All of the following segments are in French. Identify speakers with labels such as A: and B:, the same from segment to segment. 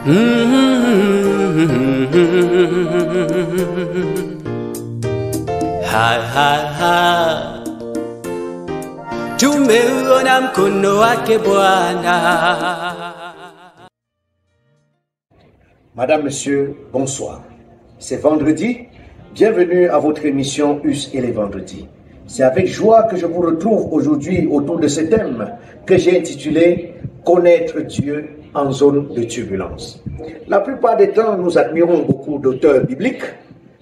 A: Ha ha ha, tumeona mkono wake Bwana.
B: Madame, Monsieur, bonsoir. C'est vendredi. Bienvenue à votre émission US et les vendredis. C'est avec joie que je vous retrouve aujourd'hui autour de ce thème que j'ai intitulé « Connaître Dieu en zone de turbulence ». La plupart des temps, nous admirons beaucoup d'auteurs bibliques,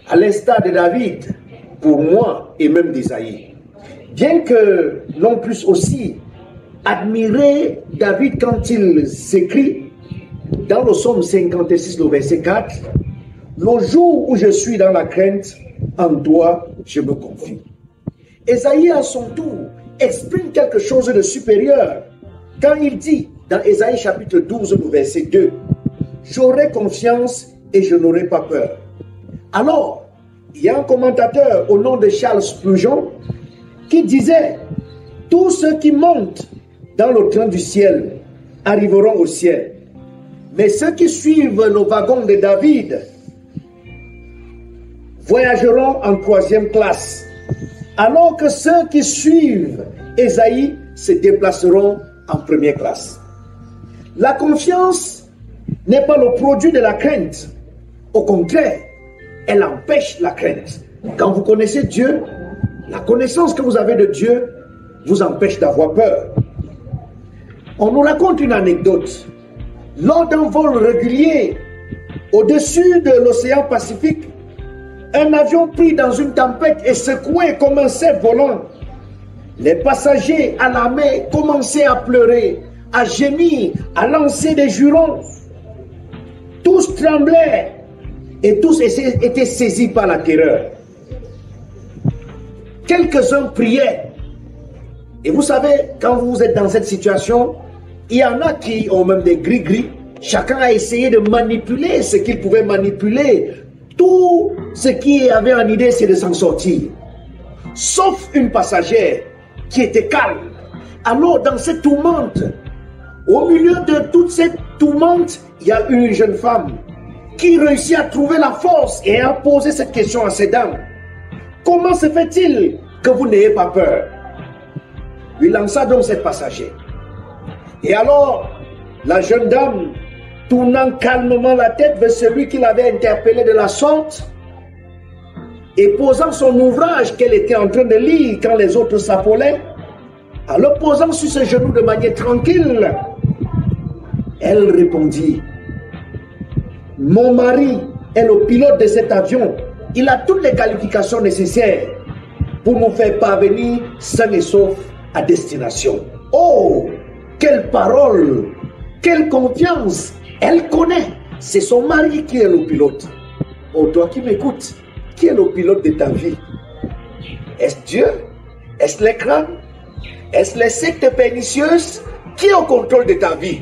B: à l'instar de David, pour moi, et même d'Isaïe. Bien que l'on puisse aussi admirer David quand il s'écrit dans le psaume 56, le verset 4, « Le jour où je suis dans la crainte, en toi je me confie ». Ésaïe à son tour exprime quelque chose de supérieur quand il dit dans Ésaïe chapitre 12, le verset 2, « J'aurai confiance et je n'aurai pas peur ». Alors, il y a un commentateur au nom de Charles Spurgeon qui disait « Tous ceux qui montent dans le train du ciel arriveront au ciel, mais ceux qui suivent le wagon de David voyageront en troisième classe, alors que ceux qui suivent Ésaïe se déplaceront en première classe. » La confiance n'est pas le produit de la crainte. Au contraire, elle empêche la crainte. Quand vous connaissez Dieu, la connaissance que vous avez de Dieu vous empêche d'avoir peur. On nous raconte une anecdote. Lors d'un vol régulier au-dessus de l'océan Pacifique, un avion pris dans une tempête et secoué comme un cerf volant. Les passagers alarmés commençaient à pleurer, à gémir, à lancer des jurons. Tous tremblaient et tous étaient saisis par la terreur. Quelques-uns priaient. Et vous savez, quand vous êtes dans cette situation, il y en a qui ont même des gris-gris. Chacun a essayé de manipuler ce qu'il pouvait manipuler. Tout ce qui avait en idée, c'est de s'en sortir. Sauf une passagère qui était calme. Alors, dans cette tourmente, au milieu de toute cette tourmente, il y a une jeune femme qui réussit à trouver la force et à poser cette question à ces dames. Comment se fait-il que vous n'ayez pas peur? Lui lança donc cette passagère. Et alors, la jeune dame, tournant calmement la tête vers celui qui l'avait interpellé de la sorte, et posant son ouvrage qu'elle était en train de lire quand les autres s'appelaient, en le posant sur ses genoux de manière tranquille, elle répondit, « Mon mari est le pilote de cet avion. Il a toutes les qualifications nécessaires pour nous faire parvenir sains et saufs à destination. » Oh, quelle parole, quelle confiance. Elle connaît, c'est son mari qui est le pilote. Oh, toi qui m'écoutes, qui est le pilote de ta vie? Est-ce Dieu? Est-ce l'écran? Est-ce les sectes pernicieuses? Qui est au contrôle de ta vie?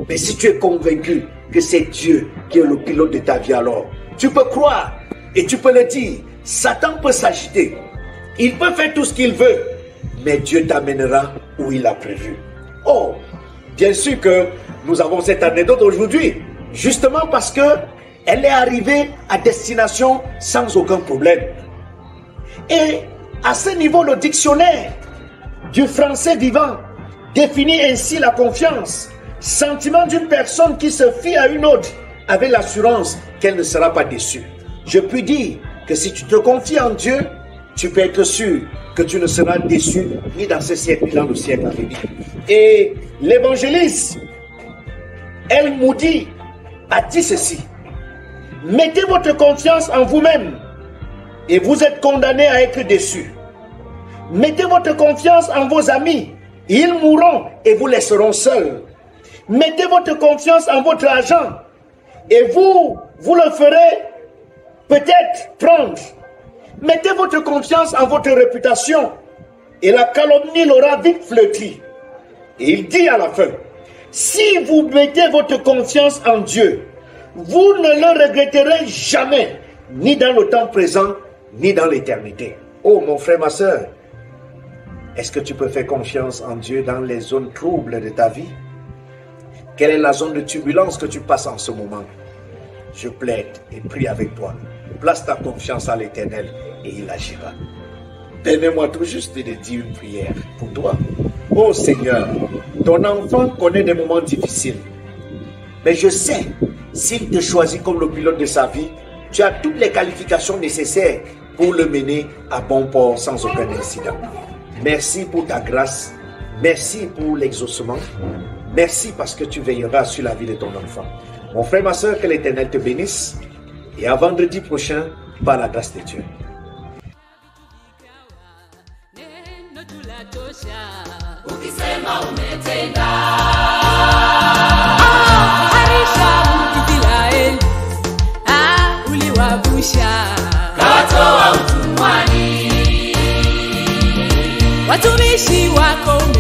B: Mais si tu es convaincu que c'est Dieu qui est le pilote de ta vie, alors tu peux croire et tu peux le dire. Satan peut s'agiter, il peut faire tout ce qu'il veut, mais Dieu t'amènera où il a prévu. Oh, bien sûr que nous avons cette anecdote aujourd'hui, justement parce que elle est arrivée à destination sans aucun problème. Et à ce niveau, le dictionnaire du français vivant définit ainsi la confiance: sentiment d'une personne qui se fie à une autre avec l'assurance qu'elle ne sera pas déçue. Je puis dire que si tu te confies en Dieu, tu peux être sûr que tu ne seras déçu ni dans ce siècle ni dans le siècle à venir. Et l'évangéliste El Moudi a dit ceci: mettez votre confiance en vous-même et vous êtes condamné à être déçu. Mettez votre confiance en vos amis, ils mourront et vous laisseront seuls. Mettez votre confiance en votre argent et vous le ferez peut-être prendre. Mettez votre confiance en votre réputation et la calomnie l'aura vite flétrie. Et il dit à la fin, si vous mettez votre confiance en Dieu, vous ne le regretterez jamais, ni dans le temps présent, ni dans l'éternité. Oh mon frère, ma soeur, est-ce que tu peux faire confiance en Dieu dans les zones troubles de ta vie? Quelle est la zone de turbulence que tu passes en ce moment? Je plaide et prie avec toi. Place ta confiance à l'Éternel et il agira. Permets-moi tout juste de dire une prière pour toi. Oh Seigneur, ton enfant connaît des moments difficiles. Mais je sais, s'il te choisit comme le pilote de sa vie, tu as toutes les qualifications nécessaires pour le mener à bon port sans aucun incident. Merci pour ta grâce. Merci pour l'exaucement. Merci parce que tu veilleras sur la vie de ton enfant. Mon frère, ma soeur, que l'Éternel te bénisse. Et à vendredi prochain, par la grâce de Dieu.
C: Watumishi wako